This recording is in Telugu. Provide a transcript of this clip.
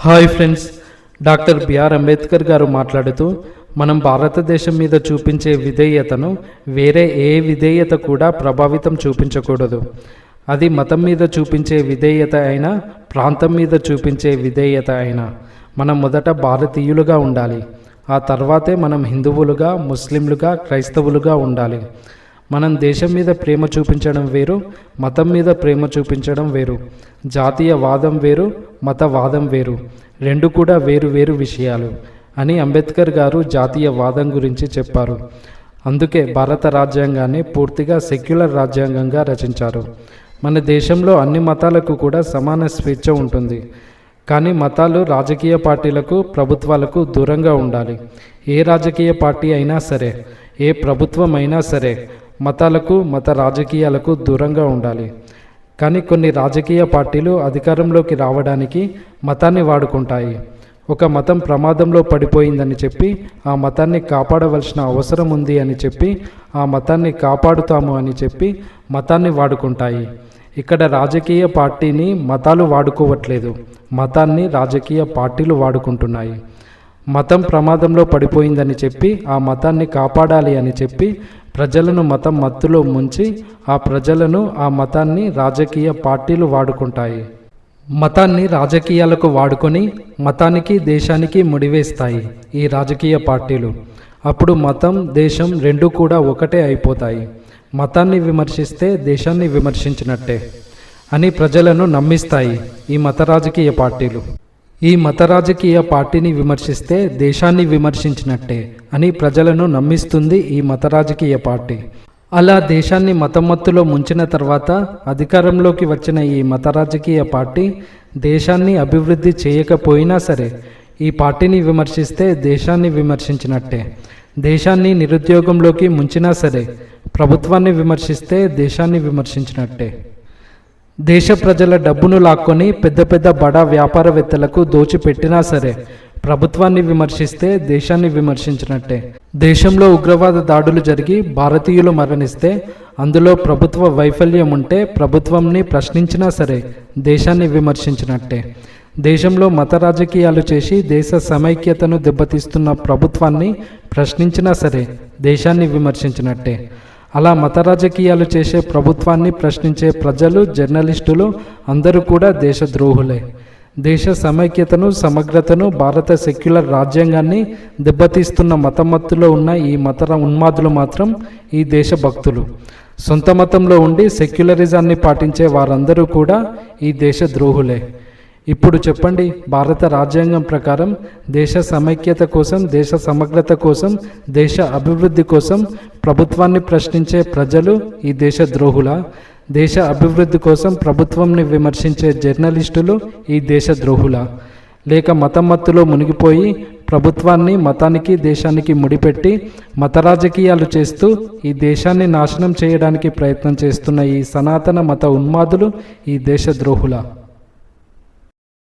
Hi friends, doctor BR Ambedkar గారు మాట్లాడుతూ మనం భారతదేశం మీద చూపించే విధేయతను వేరే ఏ విధేయత కూడా ప్రభావితం చూపించకూడదు. అది మతం మీద చూపించే విధేయత అయినా, ప్రాంతం మీద చూపించే విధేయత అయినా మనం మొదట భారతీయులుగా ఉండాలి. ఆ తర్వాతే మనం హిందువులుగా, ముస్లింలుగా, క్రైస్తవులుగా ఉండాలి. మనం దేశం మీద ప్రేమ చూపించడం వేరు, మతం మీద ప్రేమ చూపించడం వేరు. జాతీయవాదం వేరు, మతవాదం వేరు. రెండు కూడా వేరు వేరు విషయాలు అని అంబేద్కర్ గారు జాతీయవాదం గురించి చెప్పారు. అందుకే భారత రాజ్యాంగాన్ని పూర్తిగా సెక్యులర్ రాజ్యాంగంగా రచించారు. మన దేశంలో అన్ని మతాలకు కూడా సమాన స్వేచ్ఛ ఉంటుంది. కానీ మతాలు రాజకీయ పార్టీలకు, ప్రభుత్వాలకు దూరంగా ఉండాలి. ఏ రాజకీయ పార్టీ అయినా సరే, ఏ ప్రభుత్వం అయినా సరే మతాలకు, మత రాజకీయాలకు దూరంగా ఉండాలి. కానీ కొన్ని రాజకీయ పార్టీలు అధికారంలోకి రావడానికి మతాన్ని వాడుకుంటాయి. ఒక మతం ప్రమాదంలో పడిపోయిందని చెప్పి ఆ మతాన్ని కాపాడవలసిన అవసరం ఉంది అని చెప్పి ఆ మతాన్ని కాపాడుతాము అని చెప్పి మతాన్ని వాడుకుంటాయి. ఇక్కడ రాజకీయ పార్టీని మతాలు వాడుకోవట్లేదు, మతాన్ని రాజకీయ పార్టీలు వాడుకుంటున్నాయి. మతం ప్రమాదంలో పడిపోయిందని చెప్పి ఆ మతాన్ని కాపాడాలి అని చెప్పి ప్రజలను మతం మత్తులో ముంచి ఆ ప్రజలను, ఆ మతాన్ని రాజకీయ పార్టీలు వాడుకుంటాయి. మతాన్ని రాజకీయాలకు వాడుకొని మతానికి, దేశానికి ముడివేస్తాయి ఈ రాజకీయ పార్టీలు. అప్పుడు మతం, దేశం రెండు కూడా ఒకటే అయిపోతాయి. మతాన్ని విమర్శిస్తే దేశాన్ని విమర్శించినట్టే అని ప్రజలను నమ్మిస్తాయి ఈ మత రాజకీయ పార్టీలు. ఈ మత రాజకీయ పార్టీని విమర్శిస్తే దేశాన్ని విమర్శించినట్టే అని ప్రజలను నమ్మిస్తుంది ఈ మత రాజకీయ పార్టీ. అలా దేశాన్ని మతమత్తులో ముంచిన తర్వాత అధికారంలోకి వచ్చిన ఈ మత రాజకీయ పార్టీ దేశాన్ని అభివృద్ధి చేయకపోయినా సరే ఈ పార్టీని విమర్శిస్తే దేశాన్ని విమర్శించినట్టే. దేశాన్ని నిరుద్యోగంలోకి ముంచినా సరే ప్రభుత్వాన్ని విమర్శిస్తే దేశాన్ని విమర్శించినట్టే. దేశ ప్రజల డబ్బును లాక్కొని పెద్ద పెద్ద బడా వ్యాపారవేత్తలకు దోచిపెట్టినా సరే ప్రభుత్వాన్ని విమర్శిస్తే దేశాన్ని విమర్శించినట్టే. దేశంలో ఉగ్రవాద దాడులు జరిగి భారతీయులు మరణిస్తే అందులో ప్రభుత్వ వైఫల్యం ఉంటే ప్రభుత్వంని ప్రశ్నించినా సరే దేశాన్ని విమర్శించినట్టే. దేశంలో మత రాజకీయాలు చేసి దేశ సమైక్యతను దెబ్బతీస్తున్న ప్రభుత్వాన్ని ప్రశ్నించినా సరే దేశాన్ని విమర్శించినట్టే. అలా మత రాజకీయాలు చేసే ప్రభుత్వాన్ని ప్రశ్నించే ప్రజలు, జర్నలిస్టులు అందరూ కూడా దేశద్రోహులే. దేశ సమైక్యతను, సమగ్రతను, భారత సెక్యులర్ రాజ్యాంగాన్ని దెబ్బతీస్తున్న మతమత్తులో ఉన్న ఈ మత ఉన్మాదులు మాత్రం ఈ దేశభక్తులు. సొంత మతంలో ఉండి సెక్యులరిజాన్ని పాటించే వారందరూ కూడా ఈ దేశద్రోహులే. ఇప్పుడు చెప్పండి, భారత రాజ్యాంగం ప్రకారం దేశ సమైక్యత కోసం, దేశ సమగ్రత కోసం, దేశ అభివృద్ధి కోసం ప్రభుత్వాన్ని ప్రశ్నించే ప్రజలు ఈ దేశద్రోహులా? దేశ అభివృద్ధి కోసం ప్రభుత్వంని విమర్శించే జర్నలిస్టులు ఈ దేశద్రోహులా? లేక మతమత్తులో మునిగిపోయి ప్రభుత్వాన్ని, మతానికి, దేశానికి ముడిపెట్టి మత రాజకీయాలు చేస్తూ ఈ దేశాన్ని నాశనం చేయడానికి ప్రయత్నం చేస్తున్న ఈ సనాతన మత ఉన్మాదులు ఈ దేశద్రోహులా?